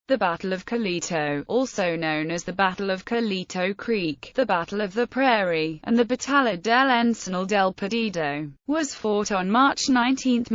The Battle of Coleto, also known as the Battle of Coleto Creek, the Battle of the Prairie, and the Battaglia del Encinal del Perdido, was fought on March 19–20,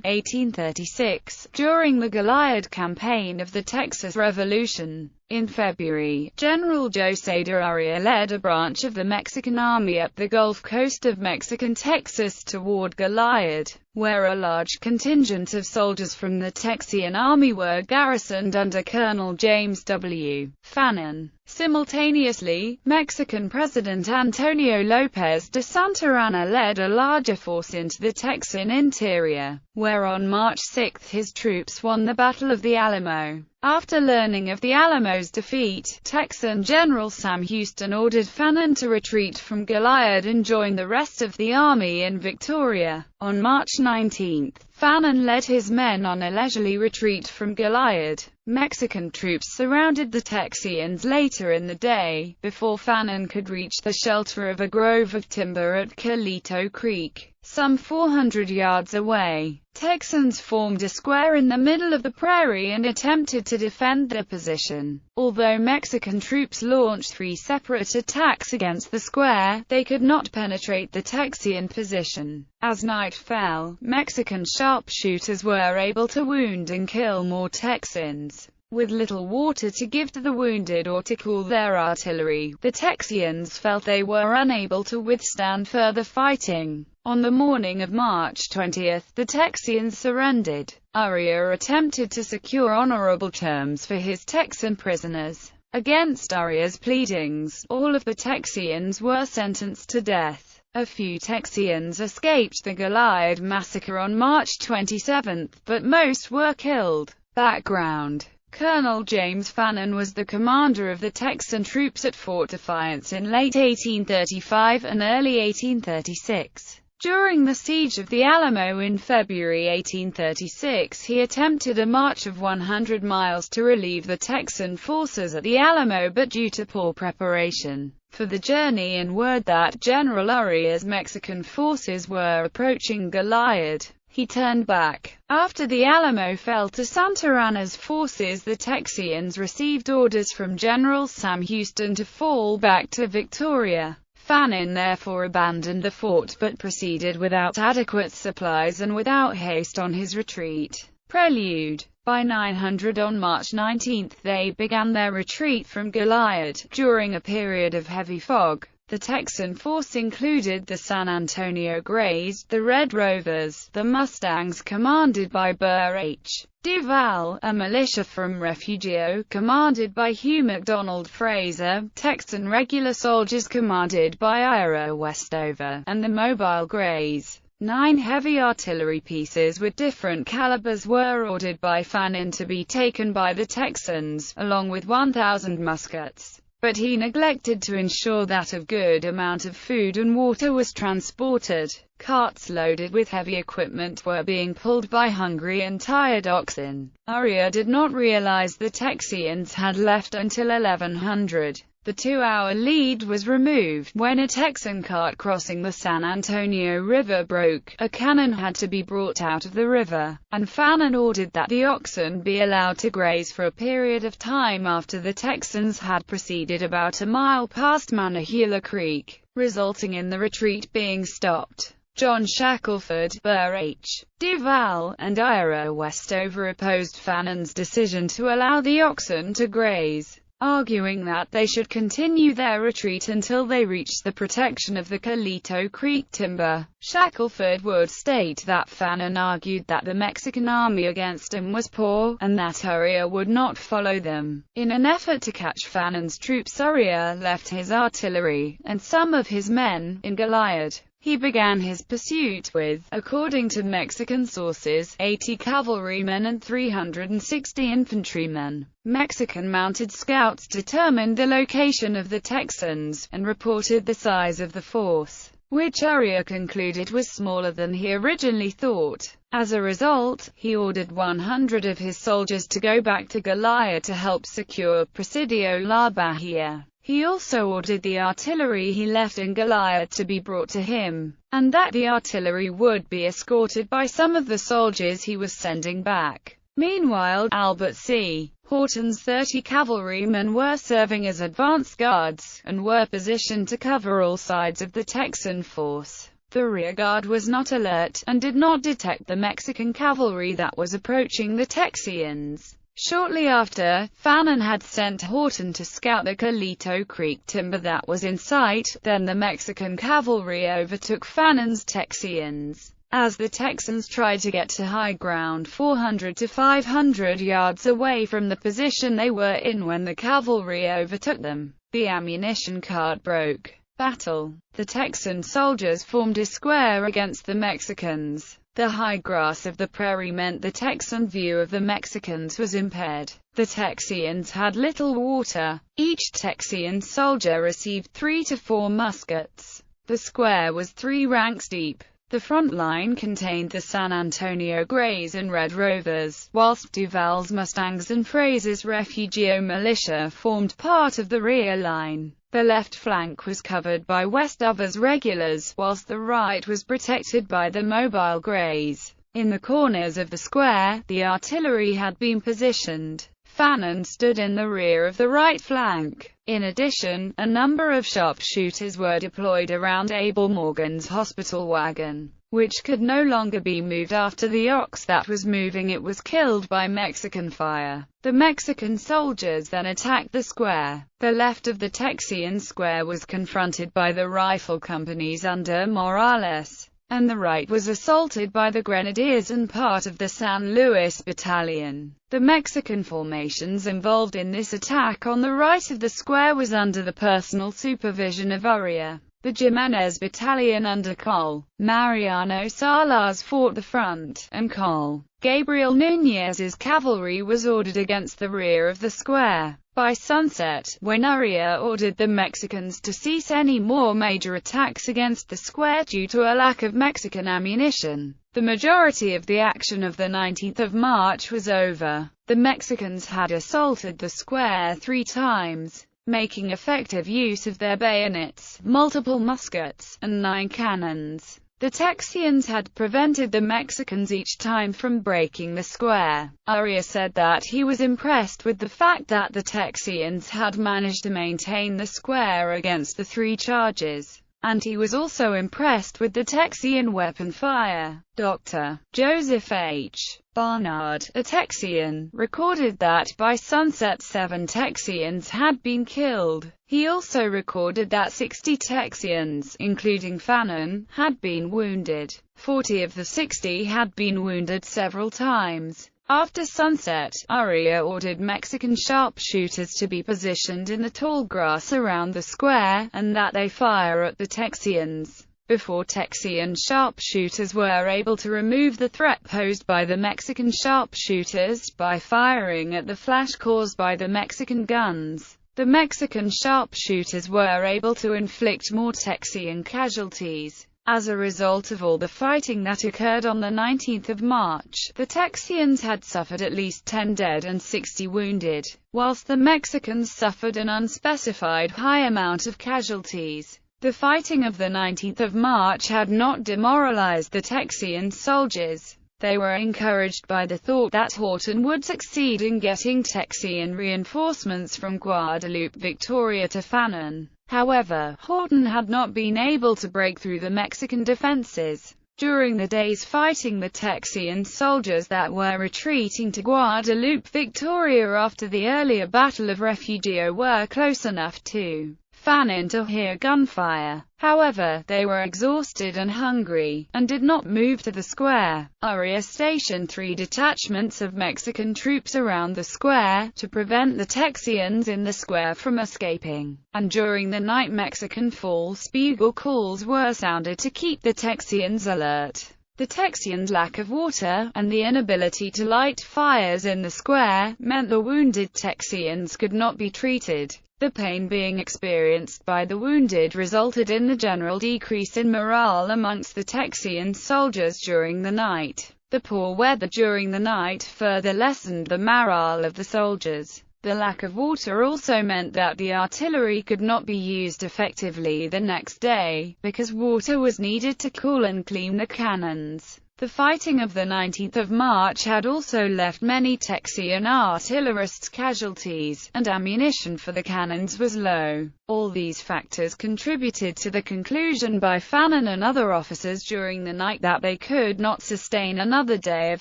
1836, during the Goliad campaign of the Texas Revolution. In February, General José de Aria led a branch of the Mexican army up the Gulf Coast of Mexican Texas toward Goliad, where a large contingent of soldiers from the Texian army were garrisoned under Colonel James W. Fannin. Simultaneously, Mexican President Antonio López de Santa Anna led a larger force into the Texan interior, where on March 6 his troops won the Battle of the Alamo. After learning of the Alamo's defeat, Texan General Sam Houston ordered Fannin to retreat from Goliad and join the rest of the army in Victoria. On March 19, Fannin led his men on a leisurely retreat from Goliad. Mexican troops surrounded the Texians later in the day, before Fannin could reach the shelter of a grove of timber at Coleto Creek, some 400 yards away. Texans formed a square in the middle of the prairie and attempted to defend their position. Although Mexican troops launched 3 separate attacks against the square, they could not penetrate the Texian position. As night fell, Mexican sharpshooters were able to wound and kill more Texans. With little water to give to the wounded or to cool their artillery, the Texians felt they were unable to withstand further fighting. On the morning of March 20, the Texians surrendered. Aria attempted to secure honorable terms for his Texan prisoners. Against Aria's pleadings, all of the Texians were sentenced to death. A few Texians escaped the Goliad massacre on March 27, but most were killed. Background: Colonel James Fannin was the commander of the Texan troops at Fort Defiance in late 1835 and early 1836. During the Siege of the Alamo in February 1836, he attempted a march of 100 miles to relieve the Texan forces at the Alamo, but due to poor preparation for the journey and word that General Aria's Mexican forces were approaching Goliad, he turned back. After the Alamo fell to Santa Anna's forces, the Texians received orders from General Sam Houston to fall back to Victoria. Fannin therefore abandoned the fort but proceeded without adequate supplies and without haste on his retreat. Prelude: By 900 on March 19, they began their retreat from Goliad. During a period of heavy fog, the Texan force included the San Antonio Grays, the Red Rovers, the Mustangs commanded by Burr H. Duval, a militia from Refugio commanded by Hugh MacDonald Fraser, Texan regular soldiers commanded by Ira Westover, and the Mobile Grays. 9 heavy artillery pieces with different calibers were ordered by Fannin to be taken by the Texans, along with 1,000 muskets. But he neglected to ensure that a good amount of food and water was transported. Carts loaded with heavy equipment were being pulled by hungry and tired oxen. Aria did not realize the Texians had left until 1100. The 2-hour lead was removed when a Texan cart crossing the San Antonio River broke. A cannon had to be brought out of the river, and Fannin ordered that the oxen be allowed to graze for a period of time after the Texans had proceeded about a mile past Manahula Creek, resulting in the retreat being stopped. John Shackelford, Burr H. Duval, and Ira Westover opposed Fannin's decision to allow the oxen to graze, arguing that they should continue their retreat until they reached the protection of the Coleto Creek timber. Shackelford would state that Fannin argued that the Mexican army against him was poor, and that Aria would not follow them. In an effort to catch Fannin's troops, Aria left his artillery, and some of his men, in Goliad. He began his pursuit with, according to Mexican sources, 80 cavalrymen and 360 infantrymen. Mexican mounted scouts determined the location of the Texans, and reported the size of the force, which Aria concluded was smaller than he originally thought. As a result, he ordered 100 of his soldiers to go back to Goliad to help secure Presidio La Bahia. He also ordered the artillery he left in Goliad to be brought to him, and that the artillery would be escorted by some of the soldiers he was sending back. Meanwhile, Albert C. Horton's 30 cavalrymen were serving as advance guards, and were positioned to cover all sides of the Texan force. The rear guard was not alert, and did not detect the Mexican cavalry that was approaching the Texians. Shortly after, Fannin had sent Horton to scout the Coleto Creek timber that was in sight. Then the Mexican cavalry overtook Fannin's Texians. As the Texans tried to get to high ground 400 to 500 yards away from the position they were in when the cavalry overtook them, the ammunition cart broke. Battle. The Texan soldiers formed a square against the Mexicans. The high grass of the prairie meant the Texan view of the Mexicans was impaired. The Texians had little water. Each Texian soldier received 3 to 4 muskets. The square was 3 ranks deep. The front line contained the San Antonio Grays and Red Rovers, whilst Duval's Mustangs and Fraser's Refugio militia formed part of the rear line. The left flank was covered by Westover's regulars, whilst the right was protected by the Mobile Grays. In the corners of the square, the artillery had been positioned. Fannin stood in the rear of the right flank. In addition, a number of sharpshooters were deployed around Abel Morgan's hospital wagon, which could no longer be moved after the ox that was moving it was killed by Mexican fire. The Mexican soldiers then attacked the square. The left of the Texian square was confronted by the rifle companies under Morales, and the right was assaulted by the Grenadiers and part of the San Luis Battalion. The Mexican formations involved in this attack on the right of the square was under the personal supervision of Urrea. The Jimenez Battalion under Col. Mariano Salas fought the front, and Col. Gabriel Núñez's cavalry was ordered against the rear of the square. By sunset, when Urrea ordered the Mexicans to cease any more major attacks against the square due to a lack of Mexican ammunition, the majority of the action of the 19th of March was over. The Mexicans had assaulted the square 3 times, making effective use of their bayonets, multiple muskets, and 9 cannons. The Texians had prevented the Mexicans each time from breaking the square. Urrea said that he was impressed with the fact that the Texians had managed to maintain the square against the 3 charges, and he was also impressed with the Texian weapon fire. Dr. Joseph H. Barnard, a Texian, recorded that by sunset 7 Texians had been killed. He also recorded that 60 Texians, including Fannin, had been wounded. 40 of the 60 had been wounded several times. After sunset, Urrea ordered Mexican sharpshooters to be positioned in the tall grass around the square, and that they fire at the Texians. Before Texian sharpshooters were able to remove the threat posed by the Mexican sharpshooters by firing at the flash caused by the Mexican guns, the Mexican sharpshooters were able to inflict more Texian casualties. As a result of all the fighting that occurred on the 19th of March, the Texians had suffered at least 10 dead and 60 wounded, whilst the Mexicans suffered an unspecified high amount of casualties. The fighting of the 19th of March had not demoralized the Texian soldiers. They were encouraged by the thought that Horton would succeed in getting Texian reinforcements from Guadalupe Victoria to Fannin. However, Horton had not been able to break through the Mexican defenses. During the day's fighting, the Texian soldiers that were retreating to Guadalupe Victoria after the earlier Battle of Refugio were close enough to Fannin to hear gunfire. However, they were exhausted and hungry, and did not move to the square. Urrea stationed 3 detachments of Mexican troops around the square, to prevent the Texians in the square from escaping, and during the night Mexican false bugle calls were sounded to keep the Texians alert. The Texians' lack of water, and the inability to light fires in the square, meant the wounded Texians could not be treated. The pain being experienced by the wounded resulted in the general decrease in morale amongst the Texian soldiers during the night. The poor weather during the night further lessened the morale of the soldiers. The lack of water also meant that the artillery could not be used effectively the next day, because water was needed to cool and clean the cannons. The fighting of the 19th of March had also left many Texian artillerists casualties, and ammunition for the cannons was low. All these factors contributed to the conclusion by Fannin and other officers during the night that they could not sustain another day of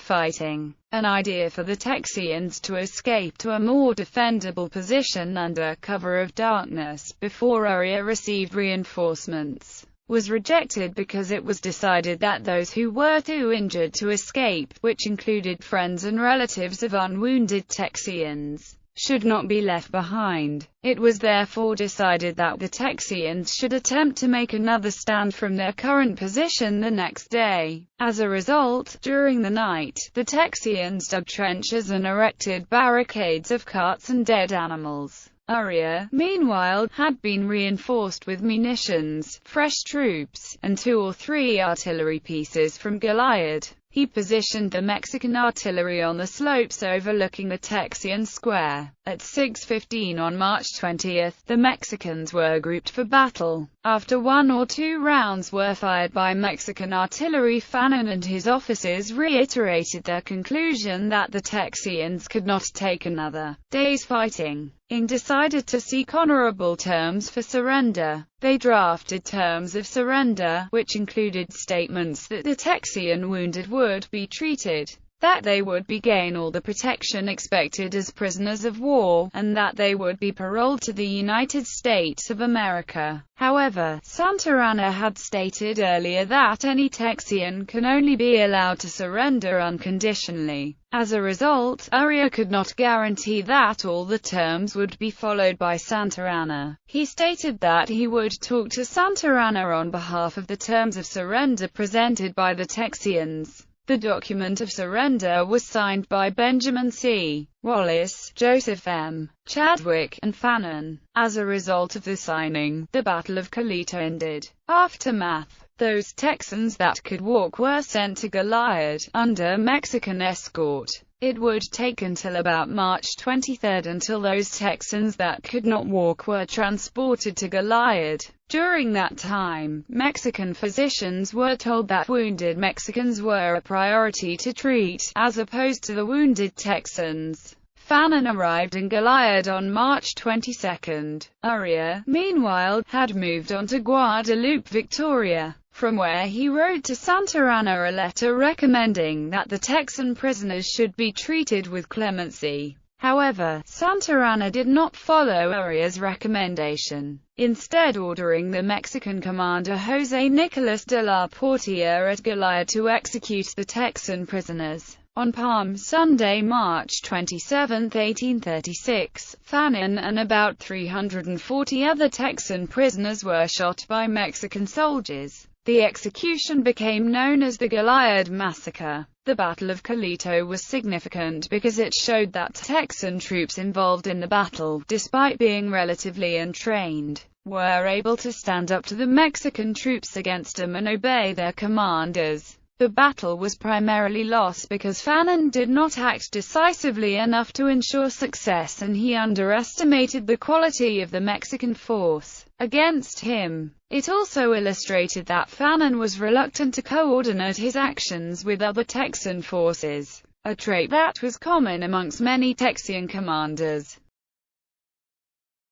fighting. An idea for the Texians to escape to a more defendable position under cover of darkness, before Uriah received reinforcements, was rejected because it was decided that those who were too injured to escape, which included friends and relatives of unwounded Texians, should not be left behind. It was therefore decided that the Texians should attempt to make another stand from their current position the next day. As a result, during the night, the Texians dug trenches and erected barricades of carts and dead animals. Uriah, meanwhile, had been reinforced with munitions, fresh troops, and 2 or 3 artillery pieces from Goliad. He positioned the Mexican artillery on the slopes overlooking the Texian square. At 6:15 on March 20, the Mexicans were grouped for battle. After 1 or 2 rounds were fired by Mexican artillery, Fannin and his officers reiterated their conclusion that the Texians could not take another day's fighting. Ing decided to seek honorable terms for surrender. They drafted terms of surrender, which included statements that the Texian wounded would be treated, that they would gain all the protection expected as prisoners of war, and that they would be paroled to the United States of America. However, Santa Anna had stated earlier that any Texian can only be allowed to surrender unconditionally. As a result, Uriah could not guarantee that all the terms would be followed by Santa Anna. He stated that he would talk to Santa Anna on behalf of the terms of surrender presented by the Texians. The document of surrender was signed by Benjamin C. Wallace, Joseph M. Chadwick, and Fannin. As a result of the signing, the Battle of Coleto ended. Aftermath. Those Texans that could walk were sent to Goliad, under Mexican escort. It would take until about March 23 until those Texans that could not walk were transported to Goliad. During that time, Mexican physicians were told that wounded Mexicans were a priority to treat, as opposed to the wounded Texans. Fannin arrived in Goliad on March 22. Uriah, meanwhile, had moved on to Guadalupe, Victoria, from where he wrote to Santa Anna a letter recommending that the Texan prisoners should be treated with clemency. However, Santa Anna did not follow Uriah's recommendation, instead ordering the Mexican commander José Nicolás de la Portilla at Goliad to execute the Texan prisoners. On Palm Sunday, March 27, 1836, Fannin and about 340 other Texan prisoners were shot by Mexican soldiers. The execution became known as the Goliad Massacre. The Battle of Coleto was significant because it showed that Texan troops involved in the battle, despite being relatively untrained, were able to stand up to the Mexican troops against them and obey their commanders. The battle was primarily lost because Fannin did not act decisively enough to ensure success, and he underestimated the quality of the Mexican force against him. It also illustrated that Fannin was reluctant to coordinate his actions with other Texan forces, a trait that was common amongst many Texian commanders.